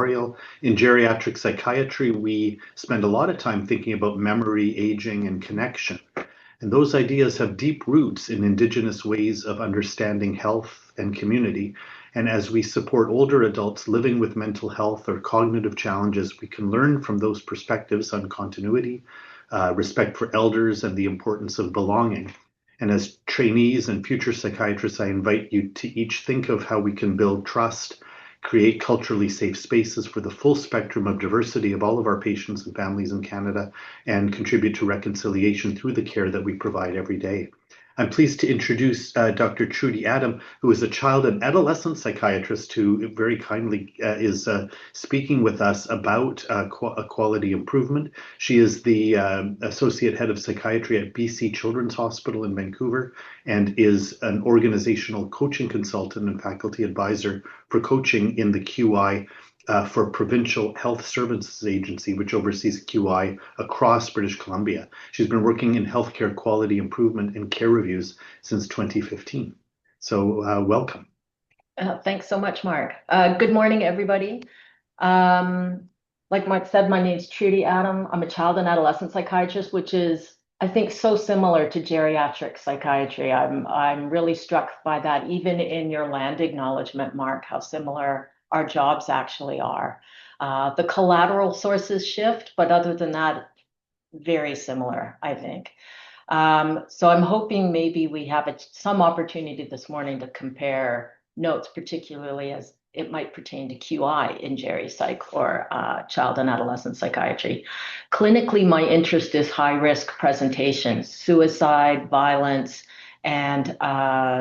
tutorial. In geriatric psychiatry, we spend a lot of time thinking about memory, aging, and connection. And those ideas have deep roots in Indigenous ways of understanding health and community. And as we support older adults living with mental health or cognitive challenges, we can learn from those perspectives on continuity, respect for elders, and the importance of belonging. And as trainees and future psychiatrists, I invite you to each think of how we can build trust, create culturally safe spaces for the full spectrum of diversity of all of our patients and families in Canada, and contribute to reconciliation through the care that we provide every day. I'm pleased to introduce Dr. Trudy Adam, who is a child and adolescent psychiatrist who very kindly is speaking with us about quality improvement. She is the Associate Head of Psychiatry at BC Children's Hospital in Vancouver and is an organizational coaching consultant and faculty advisor for coaching in the QI for Provincial Health Services Agency, which oversees QI across British Columbia. She's been working in healthcare quality improvement and care reviews since 2015. So welcome. Thanks so much, Mark. Good morning, everybody. Like Mark said, my name is Trudy Adam. I'm a child and adolescent psychiatrist, which is, I think, so similar to geriatric psychiatry. I'm really struck by that, even in your land acknowledgement, Mark, how similar our jobs actually are. The collateral sources shift, but other than that, very similar, I think. So I'm hoping maybe we have some opportunity this morning to compare notes, particularly as it might pertain to QI in geri psych or child and adolescent psychiatry. Clinically, my interest is high-risk presentations, suicide, violence, and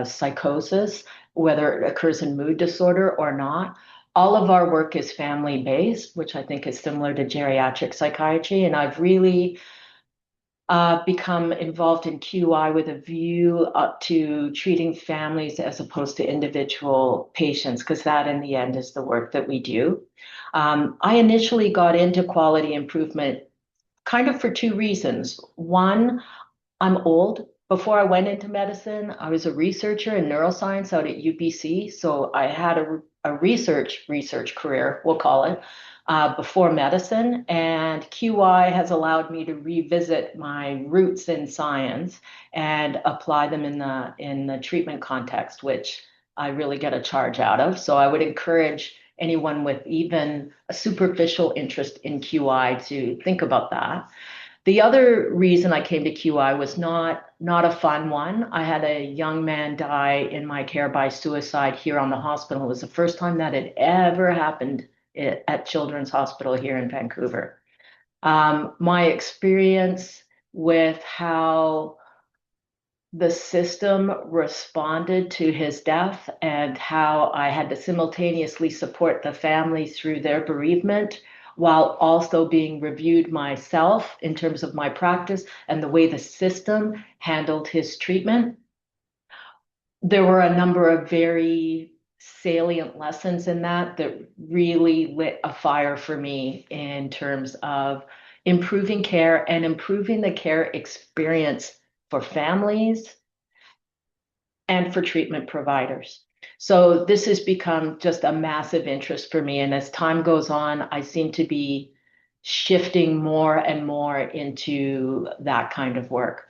psychosis, whether it occurs in mood disorder or not. All of our work is family-based, which I think is similar to geriatric psychiatry, and I've really become involved in QI with a view to treating families as opposed to individual patients, because that in the end is the work that we do. I initially got into quality improvement kind of for two reasons. One, I'm old. Before I went into medicine, I was a researcher in neuroscience out at UBC, so I had a research career, we'll call it, before medicine, and QI has allowed me to revisit my roots in science and apply them in the treatment context, which I really get a charge out of. So I would encourage anyone with even a superficial interest in QI to think about that. The other reason I came to QI was not a fun one. I had a young man die in my care by suicide here on the hospital. It was the first time that had ever happened at Children's Hospital here in Vancouver. My experience with how the system responded to his death and how I had to simultaneously support the family through their bereavement while also being reviewed myself in terms of my practice and the way the system handled his treatment. There were a number of very salient lessons in that really lit a fire for me in terms of improving care and improving the care experience for families and for treatment providers. So this has become just a massive interest for me. And as time goes on, I seem to be shifting more and more into that kind of work.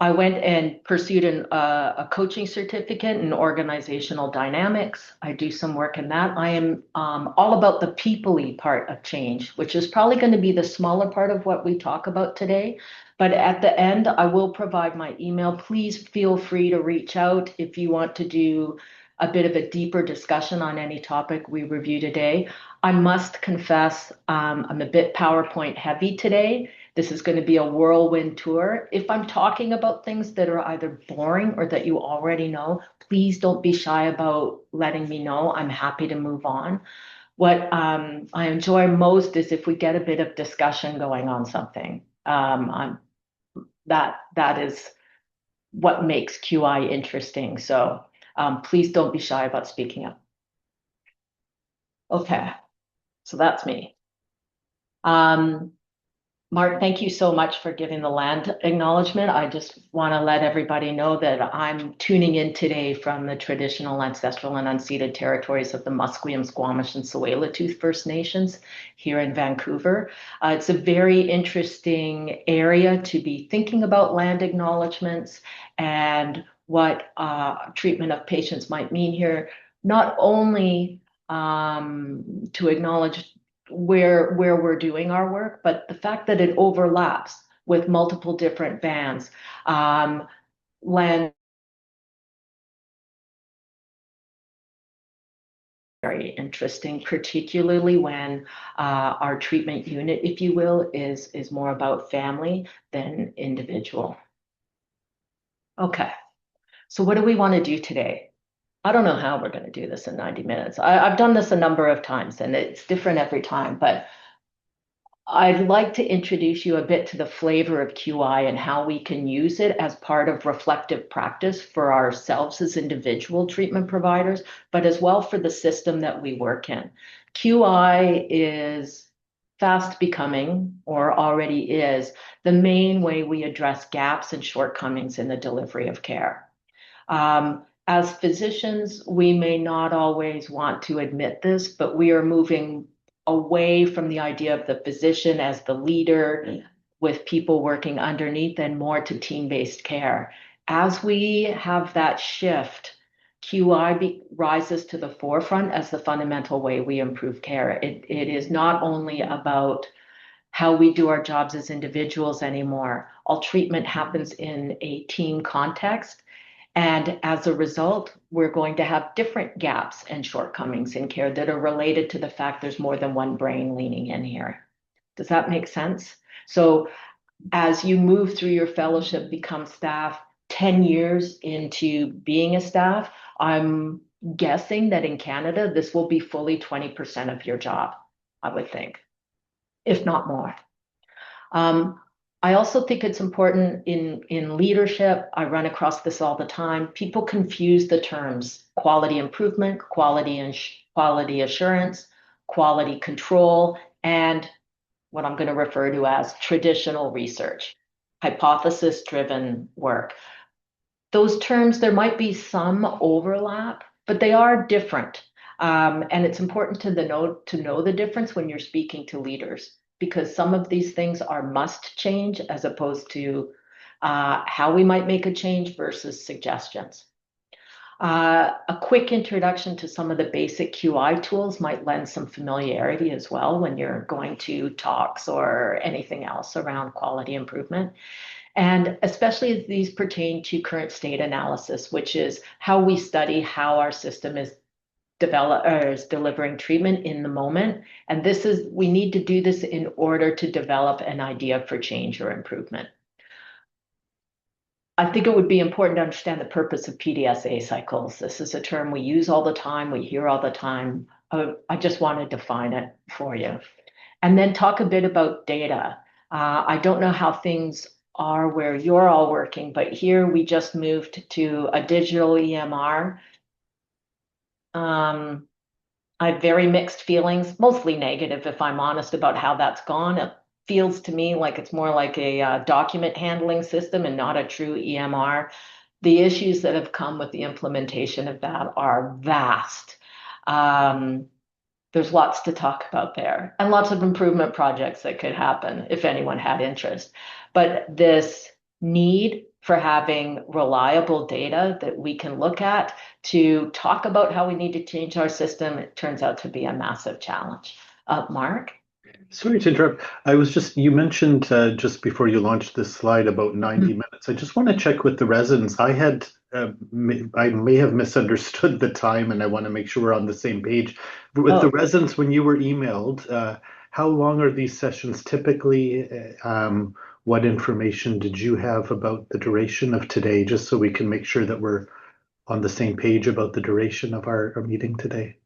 I went and pursued a coaching certificate in organizational dynamics. I do some work in that. I am all about the people-y part of change, which is probably going to be the smaller part of what we talk about today. But at the end, I will provide my email. Please feel free to reach out if you want to do a bit of a deeper discussion on any topic we review today. I must confess, I'm a bit PowerPoint heavy today. This is going to be a whirlwind tour. If I'm talking about things that are either boring or that you already know, please don't be shy about letting me know. I'm happy to move on. What I enjoy most is if we get a bit of discussion going on something. That is what makes QI interesting. So please don't be shy about speaking up. Okay, so that's me. Mark, thank you so much for giving the land acknowledgement. I just want to let everybody know that I'm tuning in today from the traditional ancestral and unceded territories of the Musqueam, Squamish, and Tsleil-Waututh First Nations here in Vancouver. It's a very interesting area to be thinking about land acknowledgements and what treatment of patients might mean here, not only to acknowledge where we're doing our work, but the fact that it overlaps with multiple different bands. Land very interesting, particularly when our treatment unit, if you will, is more about family than individual. Okay, so what do we want to do today? I don't know how we're going to do this in 90 minutes. I've done this a number of times and it's different every time, but I'd like to introduce you a bit to the flavor of QI and how we can use it as part of reflective practice for ourselves as individual treatment providers, but as well for the system that we work in. QI is fast becoming, or already is, the main way we address gaps and shortcomings in the delivery of care. As physicians, we may not always want to admit this, but we are moving away from the idea of the physician as the leader with people working underneath and more to team-based care. As we have that shift, QI rises to the forefront as the fundamental way we improve care. It is not only about how we do our jobs as individuals anymore. All treatment happens in a team context. And as a result, we're going to have different gaps and shortcomings in care that are related to the fact there's more than one brain leaning in here. Does that make sense? So as you move through your fellowship, become staff, 10 years into being a staff, I'm guessing that in Canada, this will be fully 20% of your job, I would think, if not more. I also think it's important in leadership. I run across this all the time. People confuse the terms quality improvement, quality assurance, quality control, and what I'm going to refer to as traditional research, hypothesis-driven work. Those terms, there might be some overlap, but they are different. And it's important to know the difference when you're speaking to leaders, because some of these things are must change as opposed to how we might make a change versus suggestions. A quick introduction to some of the basic QI tools might lend some familiarity as well when you're going to talks or anything else around quality improvement. And especially as these pertain to current state analysis, which is how we study how our system is delivering treatment in the moment. And we need to do this in order to develop an idea for change or improvement. I think it would be important to understand the purpose of PDSA cycles. This is a term we use all the time, we hear all the time. I just want to define it for you. And then talk a bit about data. I don't know how things are where you're all working, but here we just moved to a digital EMR. I have very mixed feelings, mostly negative, if I'm honest, about how that's gone. It feels to me like it's more like a document handling system and not a true EMR. The issues that have come with the implementation of that are vast. There's lots to talk about there and lots of improvement projects that could happen if anyone had interest. But this need for having reliable data that we can look at to talk about how we need to change our system, it turns out to be a massive challenge. Mark? Sorry to interrupt. You mentioned just before you launched this slide about 90 minutes. I just want to check with the residents. I may have misunderstood the time and I want to make sure we're on the same page. But with the residents, when you were emailed, how long are these sessions typically? What information did you have about the duration of today, just so we can make sure that we're on the same page about the duration of our meeting today?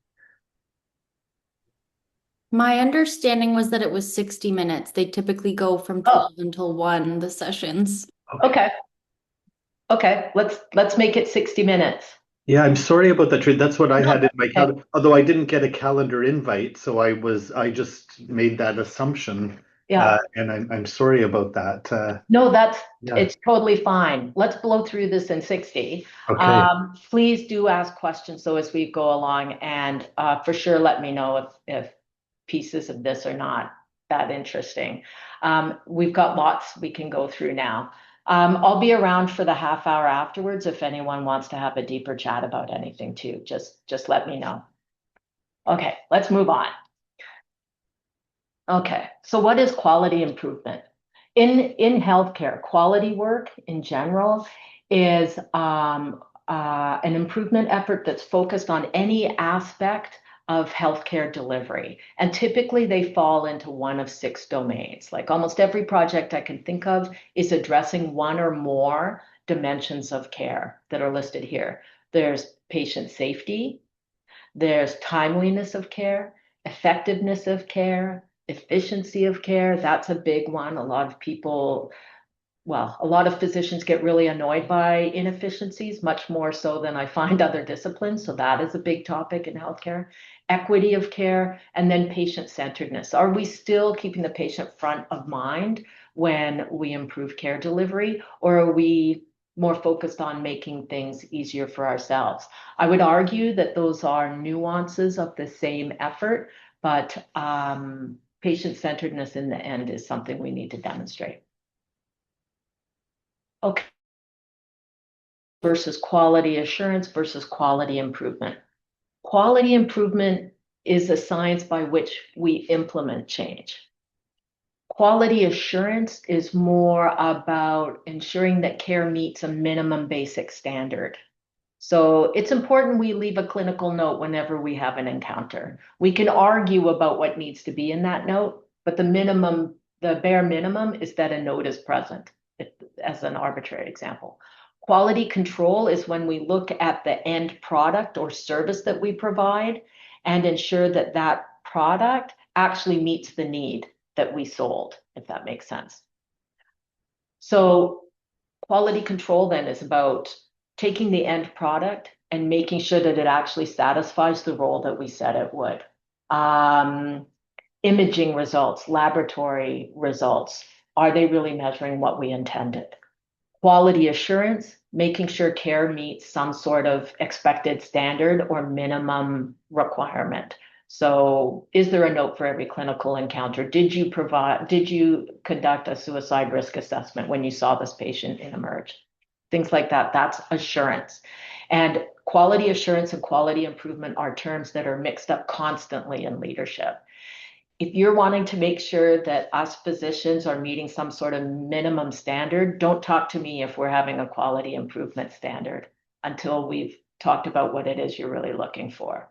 My understanding was that it was 60 minutes. They typically go from 12 until 1, the sessions. Okay. Let's make it 60 minutes. Yeah, I'm sorry about that. That's what I had in my calendar. Although I didn't get a calendar invite, so I just made that assumption Yeah. And I'm sorry about that. No, Yeah. it's totally fine. Let's blow through this in 60. Okay. Please do ask questions though as we go along, and for sure let me know if pieces of this are not that interesting. We've got lots we can go through now. I'll be around for the half hour afterwards if anyone wants to have a deeper chat about anything too. Just let me know. Okay, let's move on. Okay, so what is quality improvement? In healthcare, quality work in general is an improvement effort that's focused on any aspect of healthcare delivery. And typically they fall into one of 6 domains. Like almost every project I can think of is addressing one or more dimensions of care that are listed here. There's patient safety, there's timeliness of care, effectiveness of care, efficiency of care. That's a big one. A lot of people, well, a lot of physicians get really annoyed by inefficiencies, much more so than I find other disciplines. So that is a big topic in healthcare. Equity of care, and then patient-centeredness. Are we still keeping the patient front of mind when we improve care delivery, or are we more focused on making things easier for ourselves? I would argue that those are nuances of the same effort, but patient-centeredness in the end is something we need to demonstrate. Okay. Versus quality assurance versus quality improvement. Quality improvement is a science by which we implement change. Quality assurance is more about ensuring that care meets a minimum basic standard. So it's important we leave a clinical note whenever we have an encounter. We can argue about what needs to be in that note, but the bare minimum is that a note is present, as an arbitrary example. Quality control is when we look at the end product or service that we provide and ensure that that product actually meets the need that we sold, if that makes sense. So quality control then is about taking the end product and making sure that it actually satisfies the role that we said it would. Imaging results, laboratory results, are they really measuring what we intended? Quality assurance, making sure care meets some sort of expected standard or minimum requirement. So is there a note for every clinical encounter? Did you conduct a suicide risk assessment when you saw this patient in emerge? Things like that, that's assurance. And quality assurance and quality improvement are terms that are mixed up constantly in leadership. If you're wanting to make sure that us physicians are meeting some sort of minimum standard, don't talk to me if we're having a quality improvement standard until we've talked about what it is you're really looking for.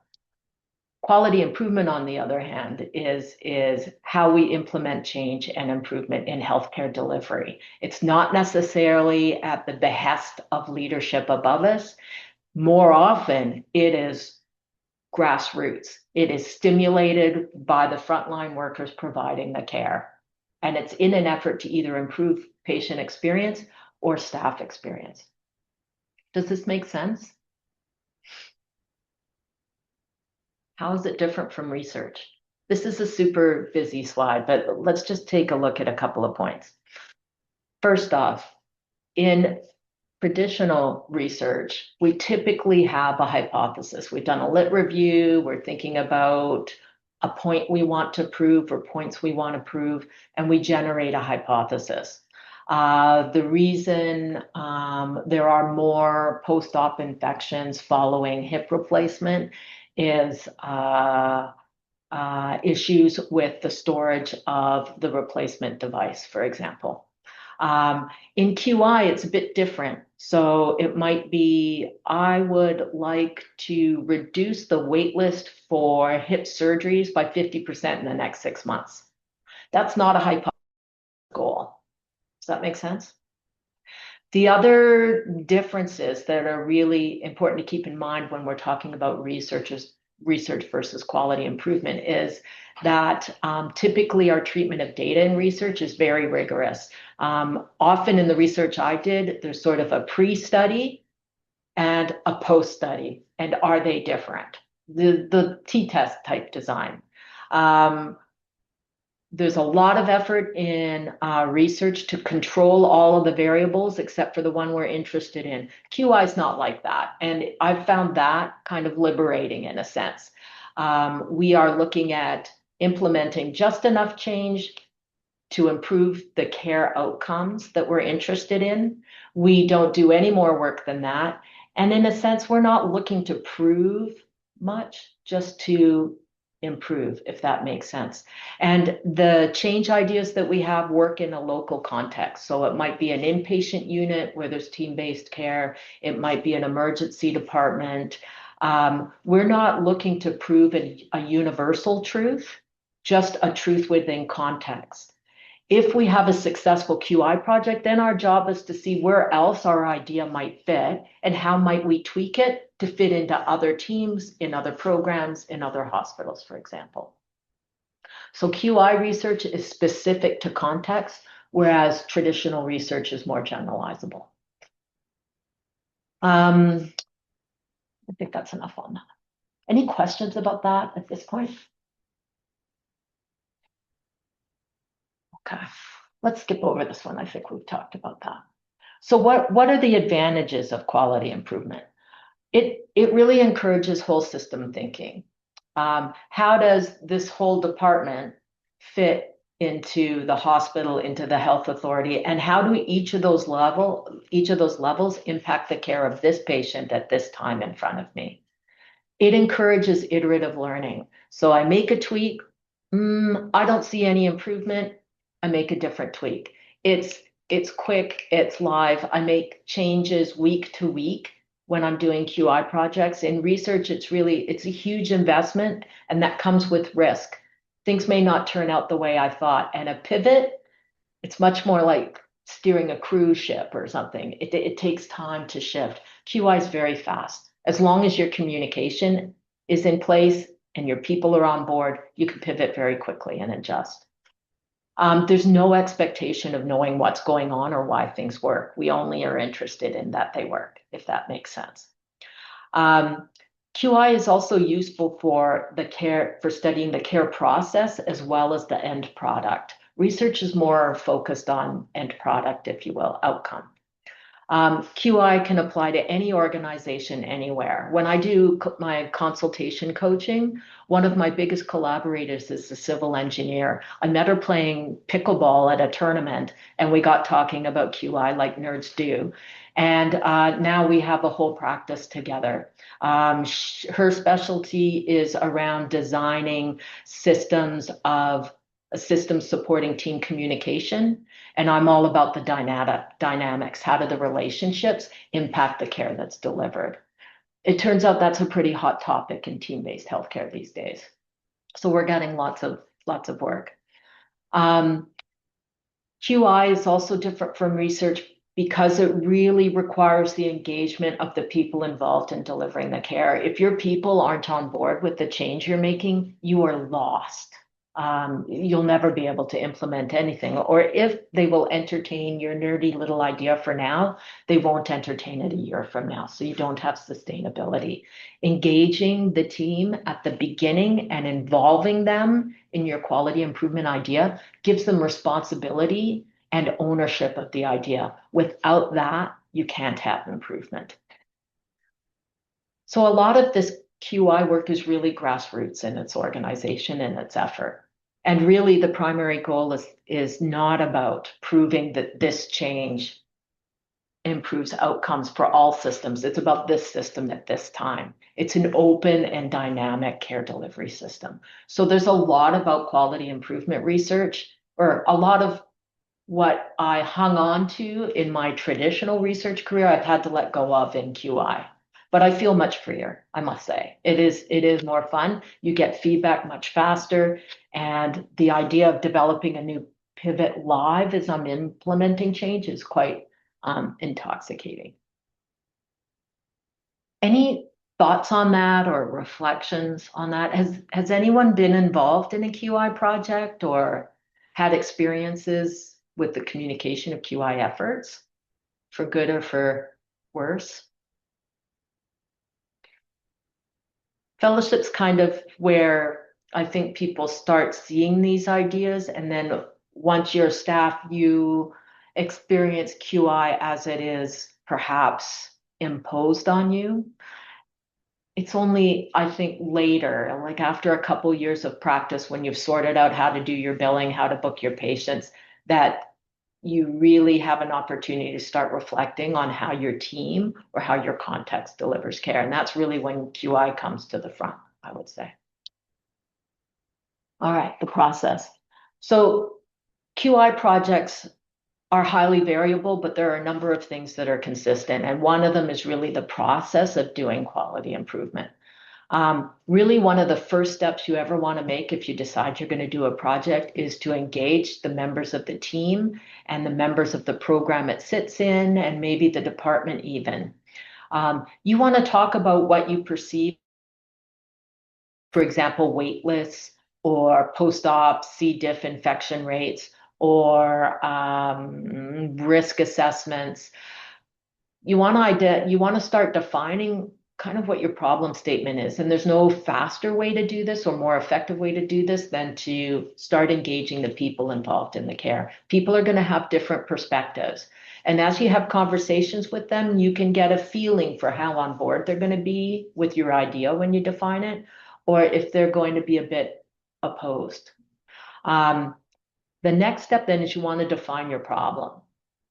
Quality improvement, on the other hand, is how we implement change and improvement in healthcare delivery. It's not necessarily at the behest of leadership above us. More often, it is grassroots. It is stimulated by the frontline workers providing the care. And it's in an effort to either improve patient experience or staff experience. Does this make sense? How is it different from research? This is a super busy slide, but let's just take a look at a couple of points. First off, in traditional research, we typically have a hypothesis. We've done a lit review, we're thinking about a point we want to prove or points we want to prove, and we generate a hypothesis. The reason there are more post-op infections following hip replacement is issues with the storage of the replacement device, for example. In QI, it's a bit different. So it might be, I would like to reduce the wait list for hip surgeries by 50% in the next 6 months. That's not a hypothesis goal. Does that make sense? The other differences that are really important to keep in mind when we're talking about research versus quality improvement is that typically our treatment of data in research is very rigorous. Often in the research I did, there's sort of a pre-study and a post-study. And are they different? The t-test type design. There's a lot of effort in research to control all of the variables except for the one we're interested in. QI is not like that. And I've found that kind of liberating in a sense. We are looking at implementing just enough change to improve the care outcomes that we're interested in. We don't do any more work than that. And in a sense, we're not looking to prove much, just to improve, if that makes sense. And the change ideas that we have work in a local context. So it might be an inpatient unit where there's team-based care. It might be an emergency department. We're not looking to prove a universal truth, just a truth within context. If we have a successful QI project, then our job is to see where else our idea might fit and how might we tweak it to fit into other teams, in other programs, in other hospitals, for example. So QI research is specific to context, whereas traditional research is more generalizable. I think that's enough on that. Any questions about that at this point? Okay, let's skip over this one. I think we've talked about that. So what are the advantages of quality improvement? It really encourages whole system thinking. How does this whole department fit into the hospital, into the health authority, and how do each of those levels impact the care of this patient at this time in front of me? It encourages iterative learning. So I make a tweak, I don't see any improvement, I make a different tweak. It's quick, it's live. I make changes week to week when I'm doing QI projects. In research, it's a huge investment, and that comes with risk. Things may not turn out the way I thought. And a pivot, it's much more like steering a cruise ship or something. It takes time to shift. QI is very fast. As long as your communication is in place and your people are on board, you can pivot very quickly and adjust. There's no expectation of knowing what's going on or why things work. We only are interested in that they work, if that makes sense. QI is also useful for studying the care process as well as the end product. Research is more focused on end product, if you will, outcome. QI can apply to any organization anywhere. When I do my consultation coaching, one of my biggest collaborators is a civil engineer. I met her playing pickleball at a tournament, and we got talking about QI like nerds do. And now we have a whole practice together. Her specialty is around designing systems supporting team communication. And I'm all about the dynamics. How do the relationships impact the care that's delivered? It turns out that's a pretty hot topic in team-based healthcare these days. So we're getting lots of work. QI is also different from research because it really requires the engagement of the people involved in delivering the care. If your people aren't on board with the change you're making, you are lost. You'll never be able to implement anything. Or if they will entertain your nerdy little idea for now, they won't entertain it a year from now. So you don't have sustainability. Engaging the team at the beginning and involving them in your quality improvement idea gives them responsibility and ownership of the idea. Without that, you can't have improvement. So a lot of this QI work is really grassroots in its organization and its effort. And really the primary goal is not about proving that this change improves outcomes for all systems. It's about this system at this time. It's an open and dynamic care delivery system. So there's a lot about quality improvement research, or a lot of what I hung on to in my traditional research career, I've had to let go of in QI. But I feel much freer, I must say. It is more fun. You get feedback much faster. And the idea of developing a new pivot live as I'm implementing change is quite intoxicating. Any thoughts on that or reflections on that? Has anyone been involved in a QI project or had experiences with the communication of QI efforts, for good or for worse? Fellowship's kind of where I think people start seeing these ideas, and then once you're staff, you experience QI as it is perhaps imposed on you. It's only, I think, later, like after a couple years of practice, when you've sorted out how to do your billing, how to book your patients, that you really have an opportunity to start reflecting on how your team or how your context delivers care. And that's really when QI comes to the front, I would say. All right, the process. So QI projects are highly variable, but there are a number of things that are consistent. And one of them is really the process of doing quality improvement. Really, one of the first steps you ever want to make if you decide you're going to do a project is to engage the members of the team and the members of the program it sits in, and maybe the department even. You want to talk about what you perceive, for example, wait lists or post-op C. diff infection rates or risk assessments. You want to start defining kind of what your problem statement is. And there's no faster way to do this or more effective way to do this than to start engaging the people involved in the care. People are going to have different perspectives. And as you have conversations with them, you can get a feeling for how on board they're going to be with your idea when you define it, or if they're going to be a bit opposed. The next step then is you want to define your problem.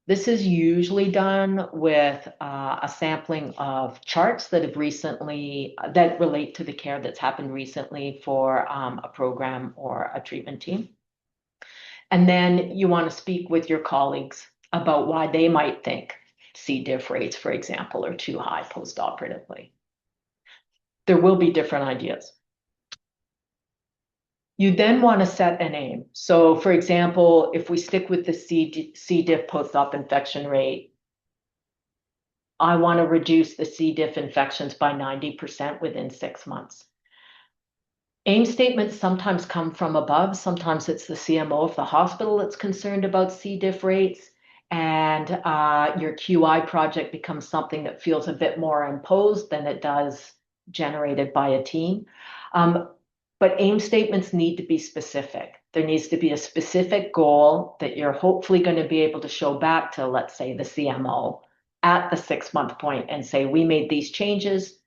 This is usually done with a sampling of charts that have recently, that relate to the care that's happened recently for a program or a treatment team. And then you want to speak with your colleagues about why they might think C. diff rates, for example, are too high post-operatively. There will be different ideas. You then want to set an aim. So for example, if we stick with the C. diff post-op infection rate, I want to reduce the C. diff infections by 90% within 6 months. Aim statements sometimes come from above. Sometimes it's the CMO of the hospital that's concerned about C. diff rates, and your QI project becomes something that feels a bit more imposed than it does generated by a team. But aim statements need to be specific. There needs to be a specific goal that you're hopefully going to be able to show back to, let's say, the CMO at the 6-month point and say, we made these changes.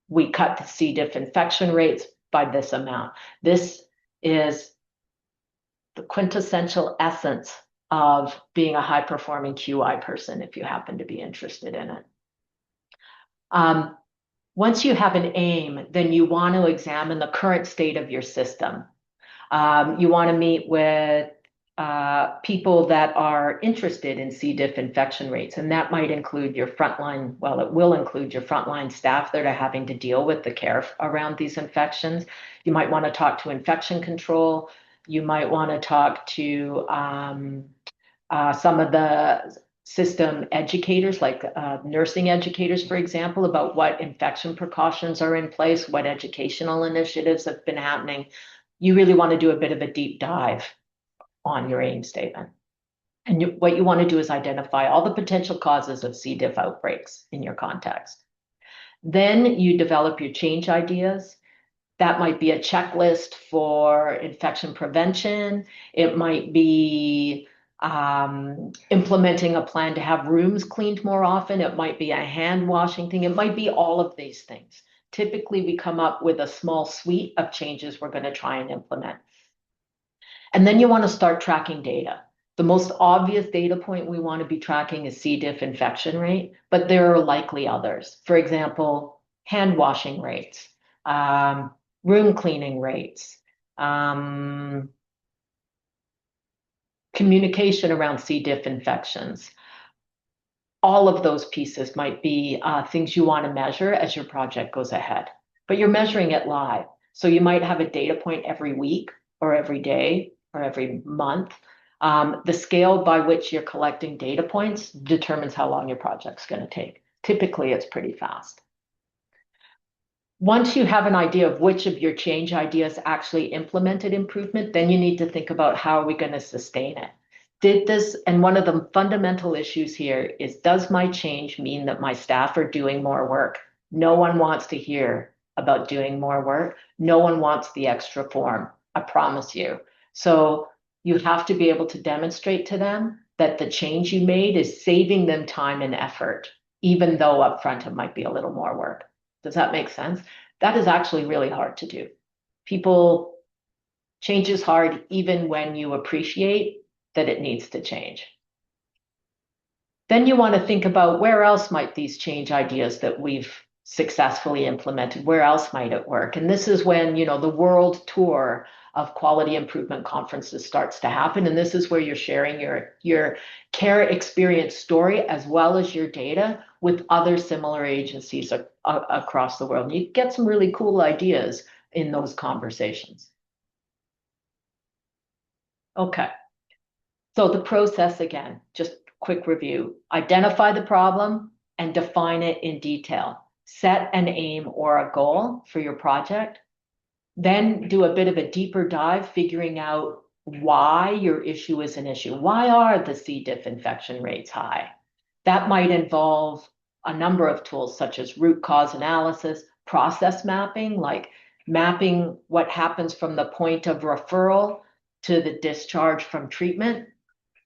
We cut the C. diff infection rates by this amount. This is the quintessential essence of being a high-performing QI person, if you happen to be interested in it. Once you have an aim, then you want to examine the current state of your system. You want to meet with people that are interested in C. diff infection rates, and that might include your frontline, well, it will include your frontline staff that are having to deal with the care around these infections. You might want to talk to infection control. You might want to talk to some of the system educators, like nursing educators, for example, about what infection precautions are in place, what educational initiatives have been happening. You really want to do a bit of a deep dive on your aim statement. And what you want to do is identify all the potential causes of C. diff outbreaks in your context. Then you develop your change ideas. That might be a checklist for infection prevention. It might be implementing a plan to have rooms cleaned more often. It might be a hand washing thing. It might be all of these things. Typically, we come up with a small suite of changes we're going to try and implement. And then you want to start tracking data. The most obvious data point we want to be tracking is C. diff infection rate, but there are likely others. For example, hand washing rates, room cleaning rates, communication around C. diff infections. All of those pieces might be things you want to measure as your project goes ahead, but you're measuring it live. So you might have a data point every week or every day or every month. The scale by which you're collecting data points determines how long your project's going to take. Typically, it's pretty fast. Once you have an idea of which of your change ideas actually implemented improvement, then you need to think about how are we going to sustain it. Did this, and one of the fundamental issues here is, does my change mean that my staff are doing more work? No one wants to hear about doing more work. No one wants the extra form, I promise you. So you have to be able to demonstrate to them that the change you made is saving them time and effort, even though upfront it might be a little more work. Does that make sense? That is actually really hard to do. Change is hard even when you appreciate that it needs to change. Then you want to think about where else might these change ideas that we've successfully implemented, where else might it work? And this is when, the world tour of quality improvement conferences starts to happen. And this is where you're sharing your care experience story as well as your data with other similar agencies across the world. And you get some really cool ideas in those conversations. Okay. So the process again, just quick review. Identify the problem and define it in detail. Set an aim or a goal for your project. Then do a bit of a deeper dive, figuring out why your issue is an issue. Why are the C. diff infection rates high? That might involve a number of tools such as root cause analysis, process mapping, like mapping what happens from the point of referral to the discharge from treatment.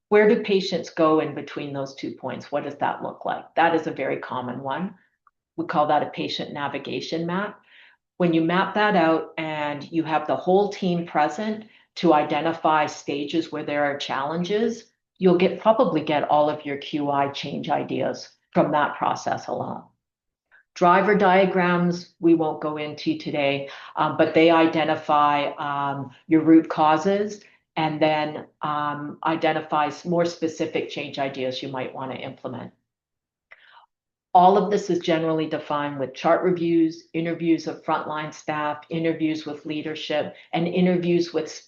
Where do patients go in between those 2 points? What does that look like? That is a very common one. We call that a patient navigation map. When you map that out and you have the whole team present to identify stages where there are challenges, you'll probably get all of your QI change ideas from that process alone. Driver diagrams, we won't go into today, but they identify your root causes and then identifies more specific change ideas you might want to implement. All of this is generally defined with chart reviews, interviews of frontline staff, interviews with leadership, and interviews with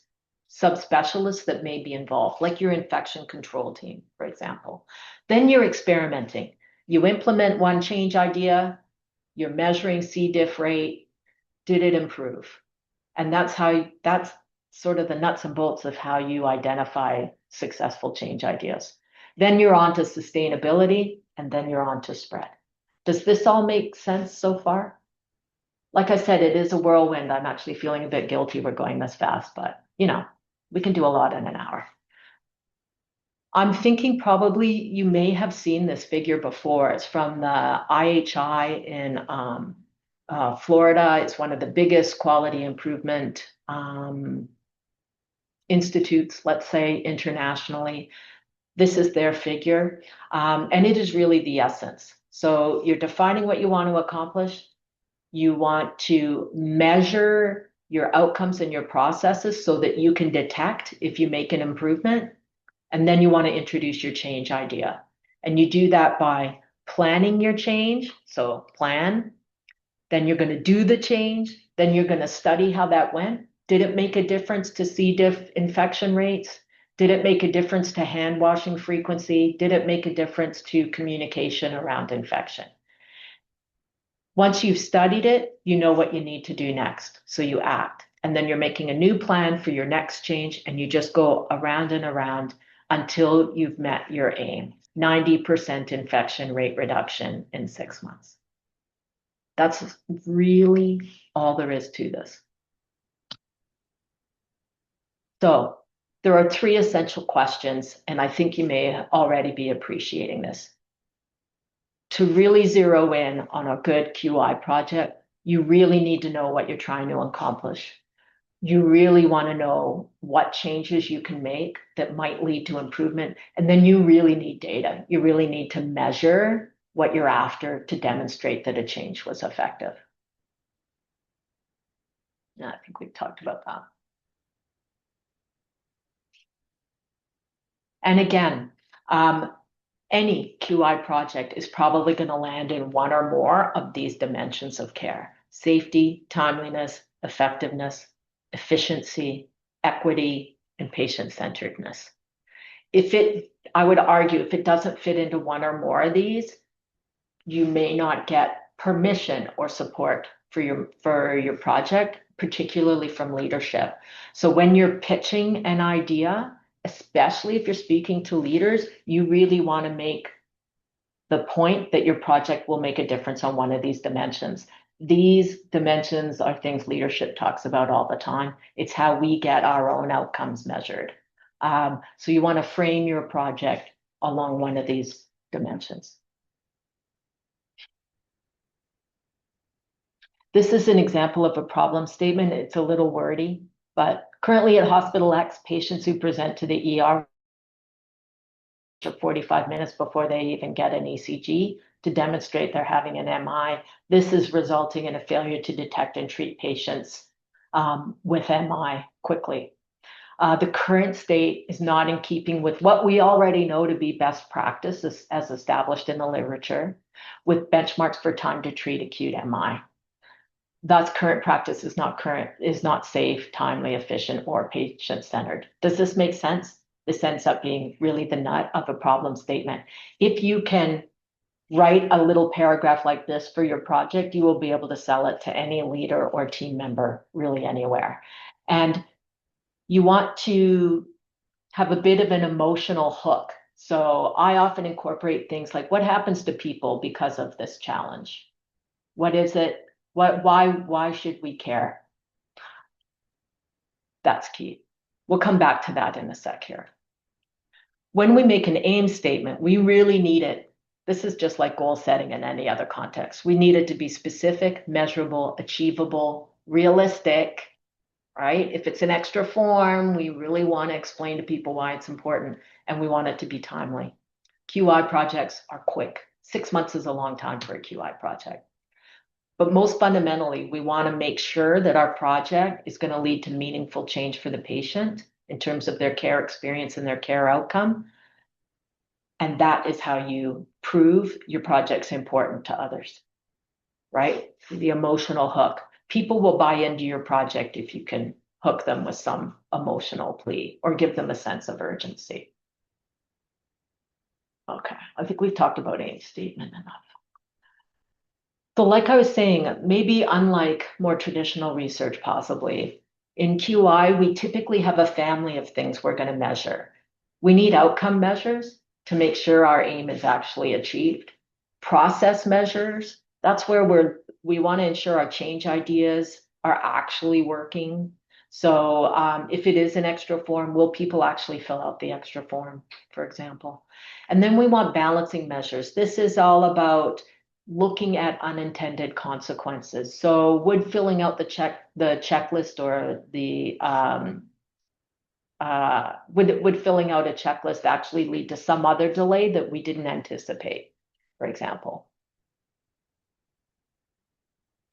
subspecialists that may be involved, like your infection control team, for example. Then you're experimenting. You implement one change idea, you're measuring C. diff rate, did it improve? And that's sort of the nuts and bolts of how you identify successful change ideas. Then you're on to sustainability, and then you're on to spread. Does this all make sense so far? Like I said, it is a whirlwind. I'm actually feeling a bit guilty we're going this fast, but we can do a lot in an hour. I'm thinking probably you may have seen this figure before. It's from the IHI in Florida. It's one of the biggest quality improvement institutes, let's say, internationally. This is their figure, and it is really the essence. So you're defining what you want to accomplish. You want to measure your outcomes and your processes so that you can detect if you make an improvement. And then you want to introduce your change idea. And you do that by planning your change. So plan. Then you're going to do the change. Then you're going to study how that went. Did it make a difference to C. diff infection rates? Did it make a difference to hand washing frequency? Did it make a difference to communication around infection? Once you've studied it, you know what you need to do next. So you act. And then you're making a new plan for your next change, and you just go around and around until you've met your aim. 90% infection rate reduction in 6 months. That's really all there is to this. So there are 3 essential questions, and I think you may already be appreciating this. To really zero in on a good QI project, you really need to know what you're trying to accomplish. You really want to know what changes you can make that might lead to improvement. And then you really need data. You really need to measure what you're after to demonstrate that a change was effective. Yeah, I think we've talked about that. And again, any QI project is probably going to land in one or more of these dimensions of care: safety, timeliness, effectiveness, efficiency, equity, and patient-centeredness. I would argue, if it doesn't fit into one or more of these, you may not get permission or support for your project, particularly from leadership. So when you're pitching an idea, especially if you're speaking to leaders, you really want to make the point that your project will make a difference on one of these dimensions. These dimensions are things leadership talks about all the time. It's how we get our own outcomes measured. So you want to frame your project along one of these dimensions. This is an example of a problem statement. It's a little wordy, but currently at Hospital X, patients who present to the ER for 45 minutes before they even get an ECG to demonstrate they're having an MI. This is resulting in a failure to detect and treat patients with MI quickly. The current state is not in keeping with what we already know to be best practice as established in the literature, with benchmarks for time to treat acute MI. Thus, current practice is not safe, timely, efficient, or patient-centered. Does this make sense? This ends up being really the nut of a problem statement. If you can write a little paragraph like this for your project, you will be able to sell it to any leader or team member really anywhere. And you want to have a bit of an emotional hook. So I often incorporate things like, what happens to people because of this challenge? What is it? Why should we care? That's key. We'll come back to that in a sec here. When we make an aim statement, we really need it. This is just like goal setting in any other context. We need it to be specific, measurable, achievable, realistic, right? If it's an extra form, we really want to explain to people why it's important, and we want it to be timely. QI projects are quick. 6 months is a long time for a QI project. But most fundamentally, we want to make sure that our project is going to lead to meaningful change for the patient in terms of their care experience and their care outcome. And that is how you prove your project's important to others, right? The emotional hook. People will buy into your project if you can hook them with some emotional plea or give them a sense of urgency. Okay, I think we've talked about aim statement enough. So like I was saying, maybe unlike more traditional research, possibly, in QI, we typically have a family of things we're going to measure. We need outcome measures to make sure our aim is actually achieved. Process measures, that's where we want to ensure our change ideas are actually working. So if it is an extra form, will people actually fill out the extra form, for example? And then we want balancing measures. This is all about looking at unintended consequences. So would filling out the checklist or the would filling out a checklist actually lead to some other delay that we didn't anticipate, for example?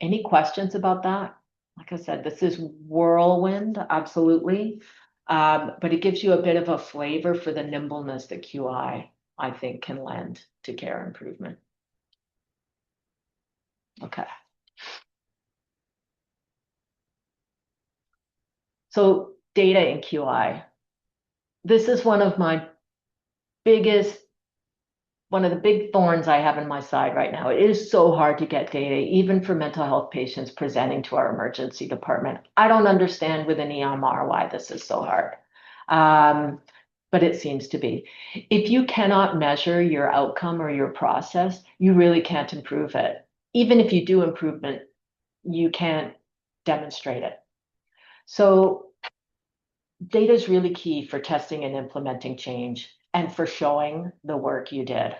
Any questions about that? Like I said, this is whirlwind, absolutely. But it gives you a bit of a flavor for the nimbleness that QI, I think, can lend to care improvement. Okay. So data in QI. This is one of the big thorns I have in my side right now. It is so hard to get data, even for mental health patients presenting to our emergency department. I don't understand with an EMR why this is so hard, but it seems to be. If you cannot measure your outcome or your process, you really can't improve it. Even if you do improvement, you can't demonstrate it. So data is really key for testing and implementing change and for showing the work you did.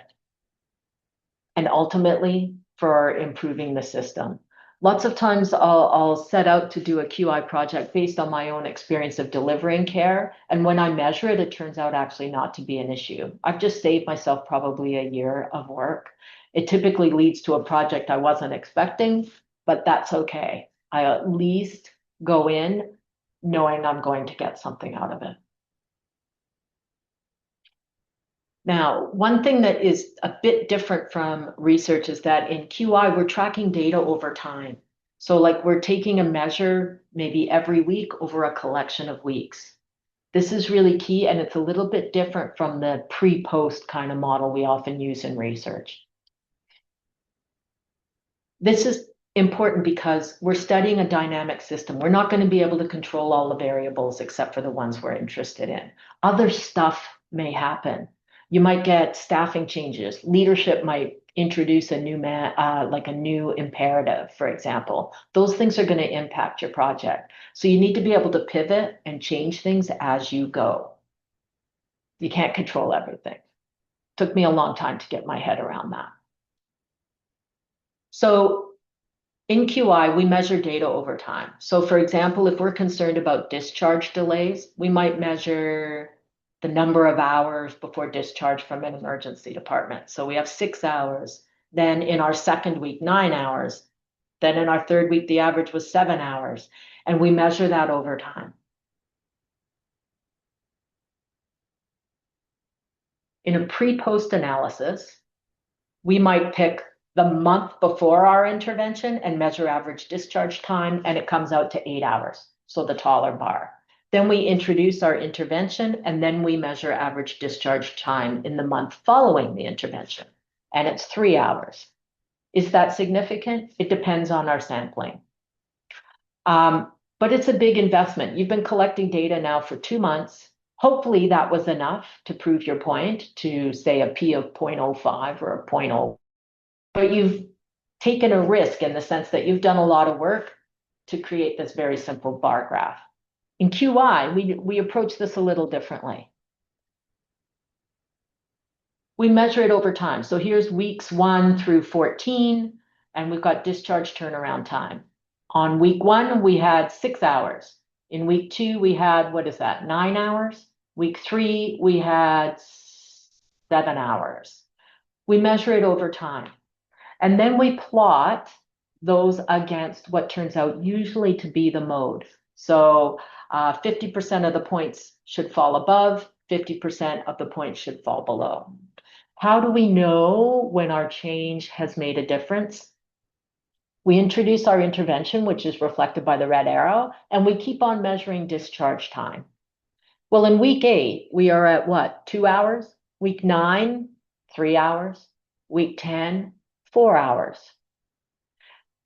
And ultimately for improving the system. Lots of times I'll set out to do a QI project based on my own experience of delivering care. And when I measure it, it turns out actually not to be an issue. I've just saved myself probably a year of work. It typically leads to a project I wasn't expecting, but that's okay. I at least go in knowing I'm going to get something out of it. Now, one thing that is a bit different from research is that in QI, we're tracking data over time. So like we're taking a measure maybe every week over a collection of weeks. This is really key, and it's a little bit different from the pre-post kind of model we often use in research. This is important because we're studying a dynamic system. We're not going to be able to control all the variables except for the ones we're interested in. Other stuff may happen. You might get staffing changes. Leadership might introduce a new like a new imperative, for example. Those things are going to impact your project. So you need to be able to pivot and change things as you go. You can't control everything. Took me a long time to get my head around that. So in QI, we measure data over time. So for example, if we're concerned about discharge delays, we might measure the number of hours before discharge from an emergency department. So we have 6 hours. Then in our second week, 9 hours. Then in our third week, the average was 7 hours. And we measure that over time. In a pre-post analysis, we might pick the month before our intervention and measure average discharge time, and it comes out to 8 hours, so the taller bar. Then we introduce our intervention, and then we measure average discharge time in the month following the intervention, and it's 3 hours. Is that significant? It depends on our sampling. But it's a big investment. You've been collecting data now for 2 months. Hopefully that was enough to prove your point, to say a P of 0.05 or a 0.0. But you've taken a risk in the sense that you've done a lot of work to create this very simple bar graph. In QI, we approach this a little differently. We measure it over time. So here's weeks 1 through 14, and we've got discharge turnaround time. On week 1, we had 6 hours. In week 2, we had, 9 hours? Week 3, we had 7 hours. We measure it over time. And then we plot those against what turns out usually to be the mode. So 50% of the points should fall above, 50% of the points should fall below. How do we know when our change has made a difference? We introduce our intervention, which is reflected by the red arrow, and we keep on measuring discharge time. Well, in week 8, we are at what? 2 hours? Week 9, 3 hours. Week 10, 4 hours.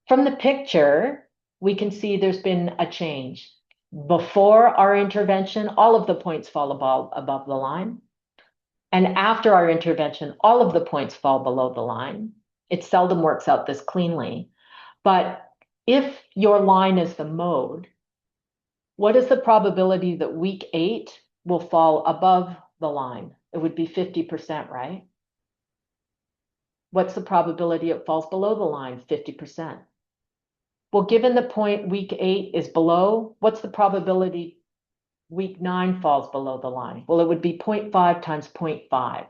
From the picture, we can see there's been a change. Before our intervention, all of the points fall above the line. And after our intervention, all of the points fall below the line. It seldom works out this cleanly. But if your line is the mode, what is the probability that week 8 will fall above the line? It would be 50%, right? What's the probability it falls below the line? 50%. Well, given the point week 8 is below, what's the probability week 9 falls below the line? Well, it would be 0.5 times 0.5.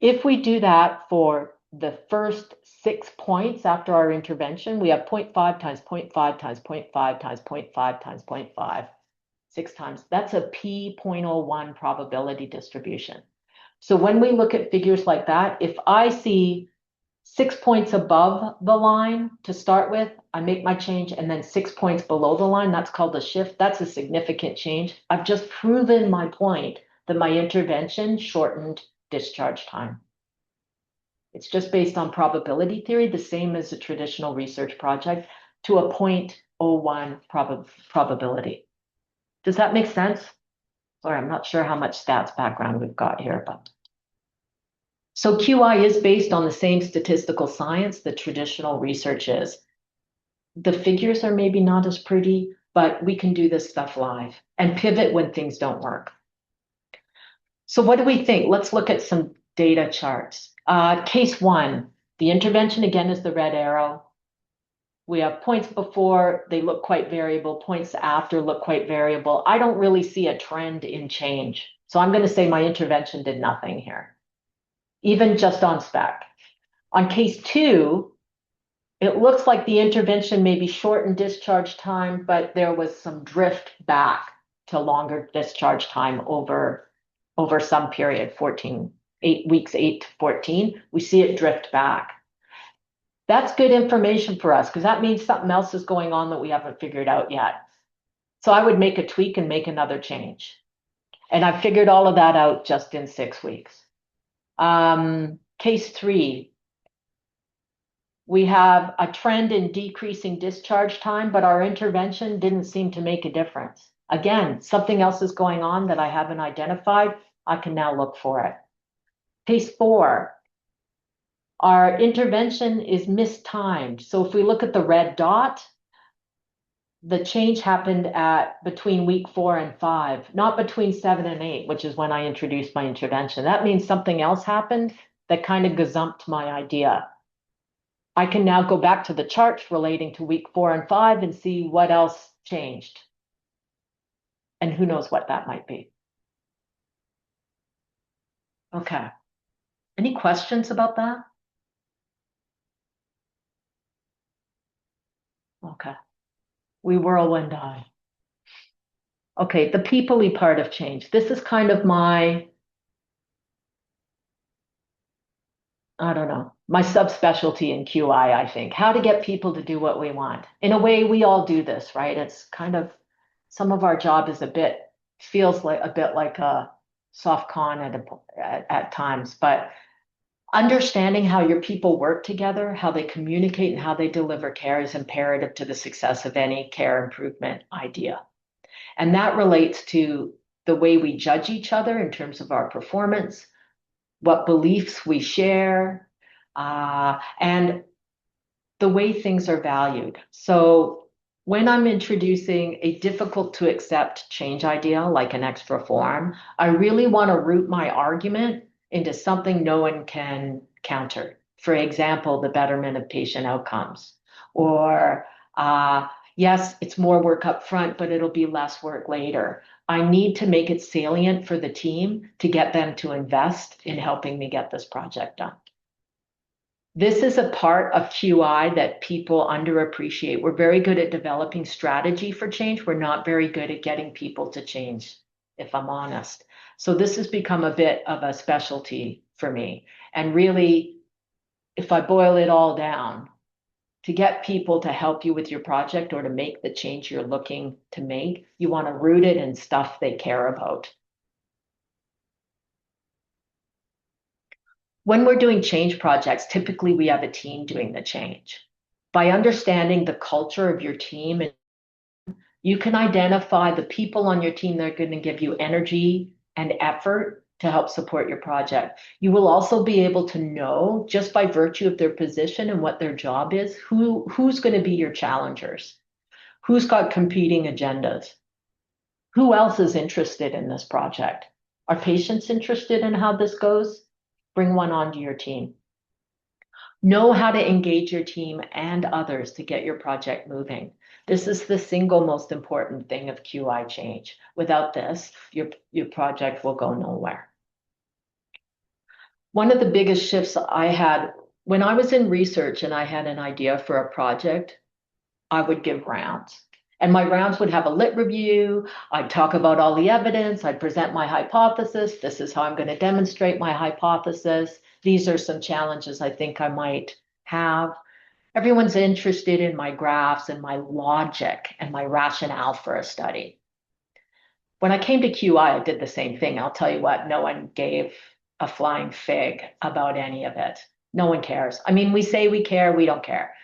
If we do that for the first 6 points after our intervention, we have 0.5 times 0.5 times 0.5 times 0.5 times 0.5, 6 times. That's a p.01 probability distribution. So when we look at figures like that, if I see 6 points above the line to start with, I make my change, and then 6 points below the line, that's called a shift. That's a significant change. I've just proven my point that my intervention shortened discharge time. It's just based on probability theory, the same as a traditional research project, to a 0.01 probability. Does that make sense? Sorry, I'm not sure how much stats background we've got here, but. So QI is based on the same statistical science that traditional research is. The figures are maybe not as pretty, but we can do this stuff live and pivot when things don't work. So what do we think? Let's look at some data charts. Case 1, the intervention again is the red arrow. We have points before, they look quite variable. Points after look quite variable. I don't really see a trend in change. So I'm going to say my intervention did nothing here, even just on spec. On case 2, it looks like the intervention maybe shortened discharge time, but there was some drift back to longer discharge time over some period, 8 to 14. We see it drift back. That's good information for us because that means something else is going on that we haven't figured out yet. So I would make a tweak and make another change. And I figured all of that out just in 6 weeks. Case 3, we have a trend in decreasing discharge time, but our intervention didn't seem to make a difference. Again, something else is going on that I haven't identified. I can now look for it. Case 4, Our intervention is mistimed. So if we look at the red dot, the change happened at between week 4 and 5, not between 7 and 8, which is when I introduced my intervention. That means something else happened that kind of gazumped my idea. I can now go back to the charts relating to week 4 and 5 and see what else changed. And who knows what that might be. Okay. Any questions about that? Okay. We whirlwind eye. Okay, the people-y part of change. This is kind of my, I don't know, my subspecialty in QI, I think. How to get people to do what we want. In a way, we all do this, right? It's kind of, some of our job is feels like a bit like a soft con at times, but understanding how your people work together, how they communicate, and how they deliver care is imperative to the success of any care improvement idea. And that relates to the way we judge each other in terms of our performance, what beliefs we share, and the way things are valued. So when I'm introducing a difficult to accept change idea, like an extra form, I really want to root my argument into something no one can counter. For example, the betterment of patient outcomes. Or, yes, it's more work up front, but it'll be less work later. I need to make it salient for the team to get them to invest in helping me get this project done. This is a part of QI that people underappreciate. We're very good at developing strategy for change. We're not very good at getting people to change, if I'm honest. So this has become a bit of a specialty for me. And really, if I boil it all down, to get people to help you with your project or to make the change you're looking to make, you want to root it in stuff they care about. When we're doing change projects, typically we have a team doing the change. By understanding the culture of your team, you can identify the people on your team that are going to give you energy and effort to help support your project. You will also be able to know, just by virtue of their position and what their job is, who's going to be your challengers, who's got competing agendas, who else is interested in this project. Are patients interested in how this goes? Bring one onto your team. Know how to engage your team and others to get your project moving. This is the single most important thing of QI change. Without this, your project will go nowhere. One of the biggest shifts I had when I was in research and I had an idea for a project, I would give rounds. And my rounds would have a lit review. I'd talk about all the evidence. I'd present my hypothesis. This is how I'm going to demonstrate my hypothesis. These are some challenges I think I might have. Everyone's interested in my graphs and my logic and my rationale for a study. When I came to QI, I did the same thing. I'll tell you what, no one gave a flying fig about any of it. No one cares. I mean, we say we care, we don't care.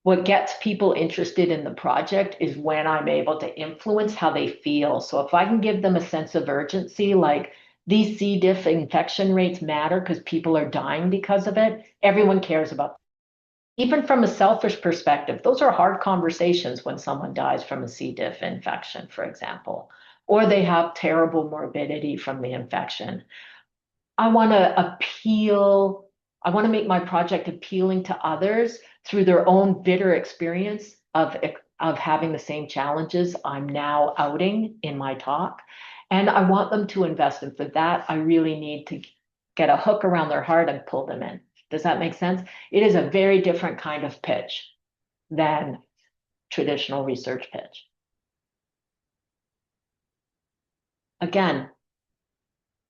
What gets people interested in the project is when I'm able to influence how they feel. So if I can give them a sense of urgency, like these C. diff infection rates matter because people are dying because of it, everyone cares about it. Even from a selfish perspective, those are hard conversations when someone dies from a C. diff infection, for example, or they have terrible morbidity from the infection. I want to make my project appealing to others through their own bitter experience of having the same challenges I'm now outing in my talk. And I want them to invest. And for that, I really need to get a hook around their heart and pull them in. Does that make sense? It is a very different kind of pitch than traditional research pitch. Again,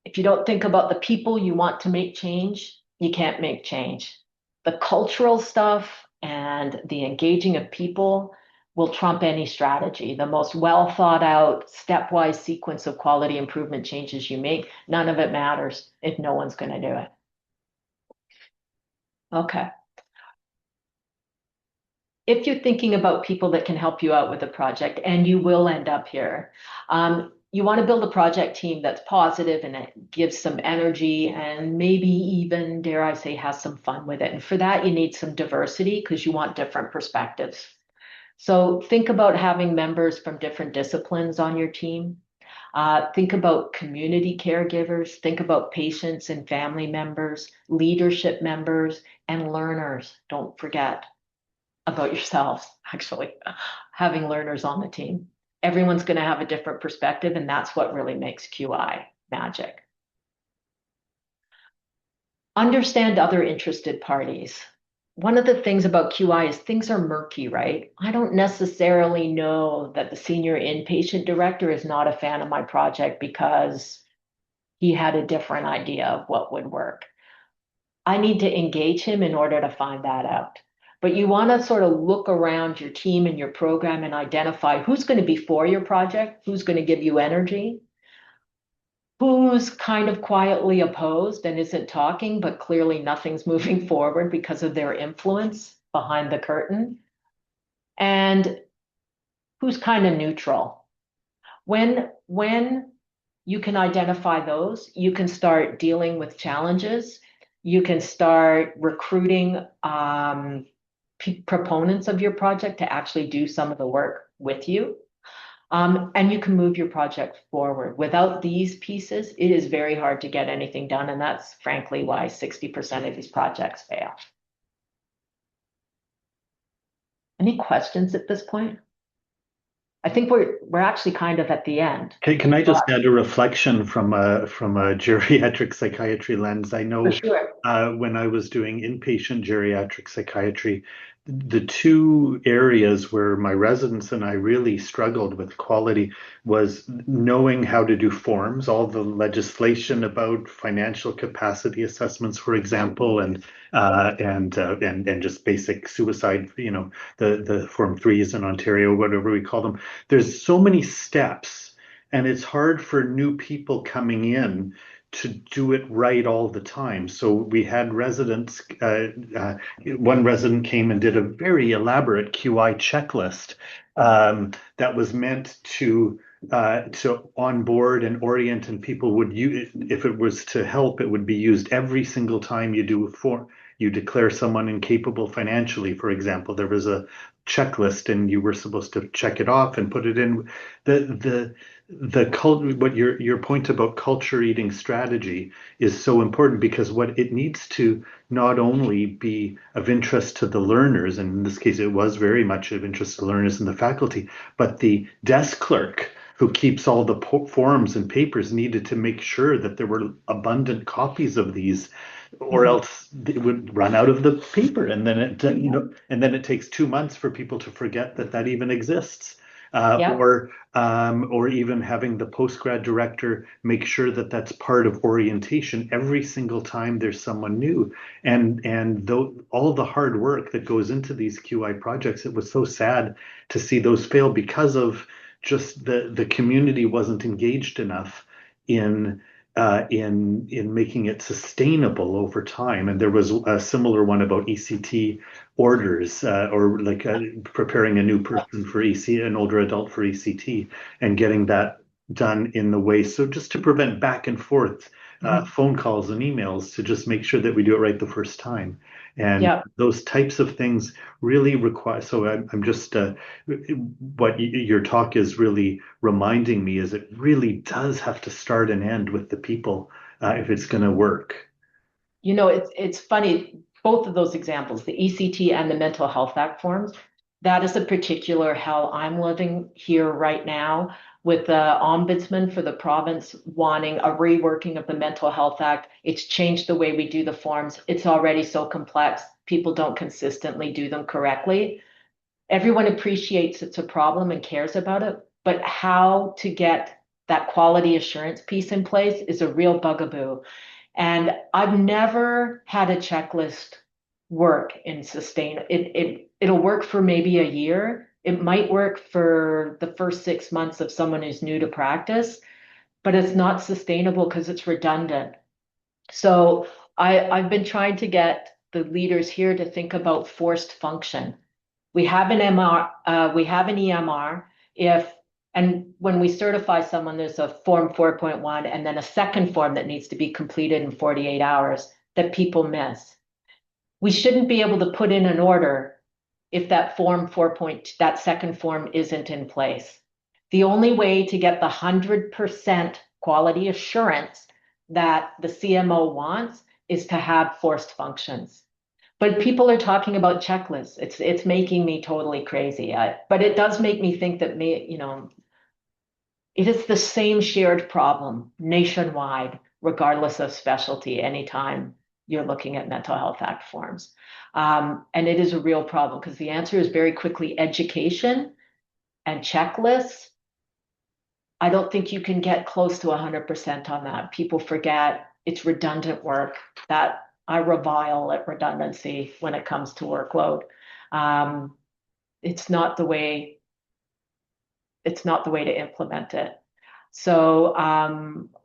if you don't think about the people you want to make change, you can't make change. The cultural stuff and the engaging of people will trump any strategy. The most well thought out, stepwise sequence of quality improvement changes you make, none of it matters if no one's going to do it. Okay. If you're thinking about people that can help you out with a project, and you will end up here, you want to build a project team that's positive and it gives some energy and maybe even, dare I say, has some fun with it. And for that, you need some diversity because you want different perspectives. So think about having members from different disciplines on your team. Think about community caregivers, think about patients and family members, leadership members, and learners. Don't forget about yourselves, actually, having learners on the team. Everyone's going to have a different perspective, and that's what really makes QI magic. Understand other interested parties. One of the things about QI is things are murky, right? I don't necessarily know that the senior inpatient director is not a fan of my project because he had a different idea of what would work. I need to engage him in order to find that out. But you want to sort of look around your team and your program and identify who's going to be for your project, who's going to give you energy, who's kind of quietly opposed and isn't talking, but clearly nothing's moving forward because of their influence behind the curtain, and who's kind of neutral. When you can identify those, you can start dealing with challenges. You can start recruiting proponents of your project to actually do some of the work with you. And you can move your project forward. Without these pieces, it is very hard to get anything done. And that's frankly why 60% of these projects fail. Any questions at this point? I think we're actually kind of at the end. Can I just add a reflection from a geriatric psychiatry lens? I know For sure. when I was doing inpatient geriatric psychiatry, the two areas where my residents and I really struggled with quality was knowing how to do forms, all the legislation about financial capacity assessments, for example, and just basic suicide, the Form 3s in Ontario, whatever we call them. There's so many steps, and it's hard for new people coming in to do it right all the time. So we had residents, one resident came and did a very elaborate QI checklist that was meant to onboard and orient, and people would use, if it was to help, it would be used every single time you declare someone incapable financially, for example. There was a checklist and you were supposed to check it off and put it in. What your point about culture eating strategy is so important, because what it needs to not only be of interest to the learners, and in this case it was very much of interest to learners and the faculty, but the desk clerk who keeps all the forms and papers needed to make sure that there were abundant copies of these, or else it would run out of the paper, and then it takes 2 months for people to forget that even exists. Or even having the postgrad director make sure that that's part of orientation every single time there's someone new. And though all the hard work that goes into these QI projects, it was so sad to see those fail because of just the community wasn't engaged enough in making it sustainable over time. And there was a similar one about ECT orders, or like preparing a new person for an older adult for ECT, and getting that done in the way. So just to prevent back and forth phone calls and emails, to just make sure that we do it right the first time. And those types of things really require, so I'm just, what your talk is really reminding me is it really does have to start and end with the people if it's going to work. It's funny, both of those examples, the ECT and the Mental Health Act forms, that is a particular hell I'm living here right now, with the ombudsman for the province wanting a reworking of the Mental Health Act. It's changed the way we do the forms. It's already so complex. People don't consistently do them correctly. Everyone appreciates it's a problem and cares about it, but how to get that quality assurance piece in place is a real bugaboo. And I've never had a checklist work and sustain it. It'll work for maybe a year. It might work for the first 6 months of someone who's new to practice, but it's not sustainable because it's redundant. So I've been trying to get the leaders here to think about forced function. We have an EMR. If And when we certify someone, there's a form 4.1 and then a second form that needs to be completed in 48 hours that people miss. We shouldn't be able to put in an order if that form 4. That second form isn't in place. The only way to get the 100% quality assurance that the CMO wants is to have forced functions. But people are talking about checklists. It's making me totally crazy. But it does make me think that it is the same shared problem nationwide, regardless of specialty, anytime you're looking at mental health act forms. And it is a real problem because the answer is very quickly education and checklists. I don't think you can get close to 100% on that. People forget it's redundant work. That I revile at redundancy when it comes to workload. It's not the way to implement it. So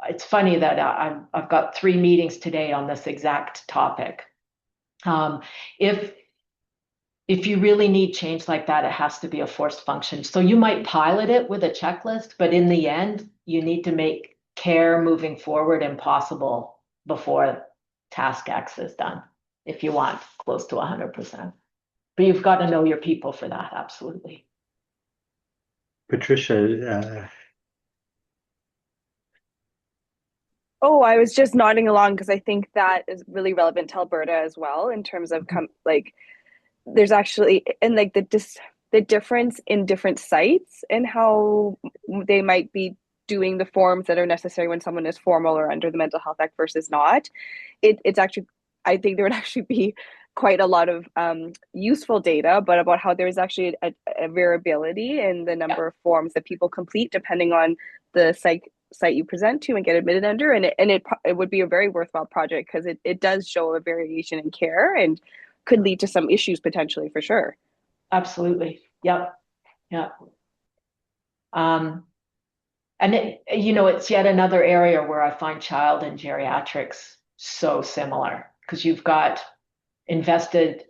it's funny that I've got 3 meetings today on this exact topic. If you really need change like that, it has to be a forced function. So you might pilot it with a checklist, but in the end, you need to make care moving forward impossible before task X is done, if you want close to 100%. But you've got to know your people for that, absolutely. Patricia. Oh, I was just nodding along because I think that is really relevant to Alberta as well in terms of there's actually and like the difference in different sites and how they might be doing the forms that are necessary when someone is formal or under the Mental Health Act versus not. It's actually, I think there would actually be quite a lot of useful data, but about how there's actually a variability in the number of forms that people complete depending on the site you present to and get admitted under, and it would be a very worthwhile project because it does show a variation in care and could lead to some issues potentially, for sure. Absolutely. Yep. And it's yet another area where I find child and geriatrics so similar because you've got invested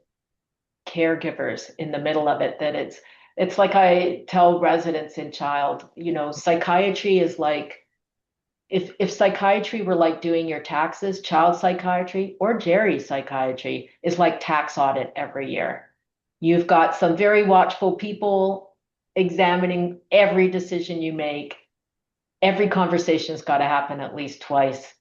caregivers in the middle of it. That it's like I tell residents in child, psychiatry is like, if psychiatry were like doing your taxes, child psychiatry or geri psychiatry is like tax audit every year. You've got some very watchful people examining every decision you make. Every conversation's got to happen at least twice.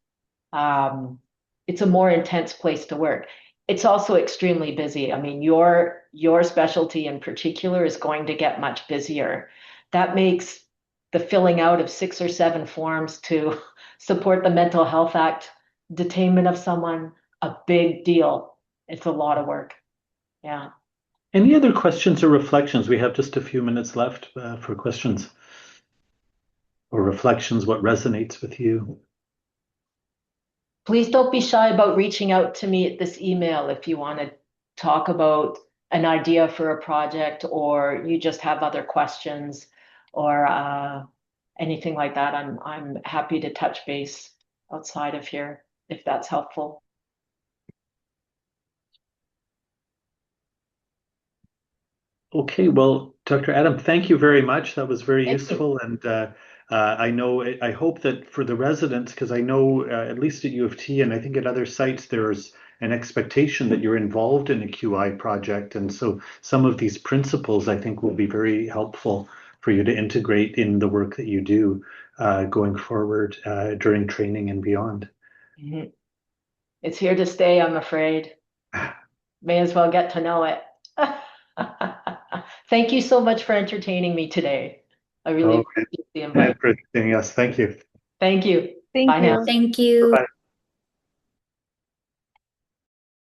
It's a more intense place to work. It's also extremely busy. I mean, your specialty in particular is going to get much busier. That makes the filling out of 6 or 7 forms to support the Mental Health Act detainment of someone a big deal. It's a lot of work. Yeah. Any other questions or reflections? We have just a few minutes left for questions or reflections. What resonates with you? Please don't be shy about reaching out to me at this email if you want to talk about an idea for a project or you just have other questions or anything like that. I'm happy to touch base outside of here if that's helpful. Okay, well, Dr. Adam, thank you very much. That was very Thank useful. And I hope that for the residents, because I know at least at U of T and I think at other sites, there's an expectation that you're involved in a QI project. And so some of these principles, I think, will be very helpful for you to integrate in the work that you do going forward during training and beyond. Mm-hmm. It's here to stay, I'm afraid. May as well get to know it. Thank you so much for entertaining me today. I really appreciate the invite. Yes, thank you. Thank you. Thank Bye you. now. Thank you. Bye-bye.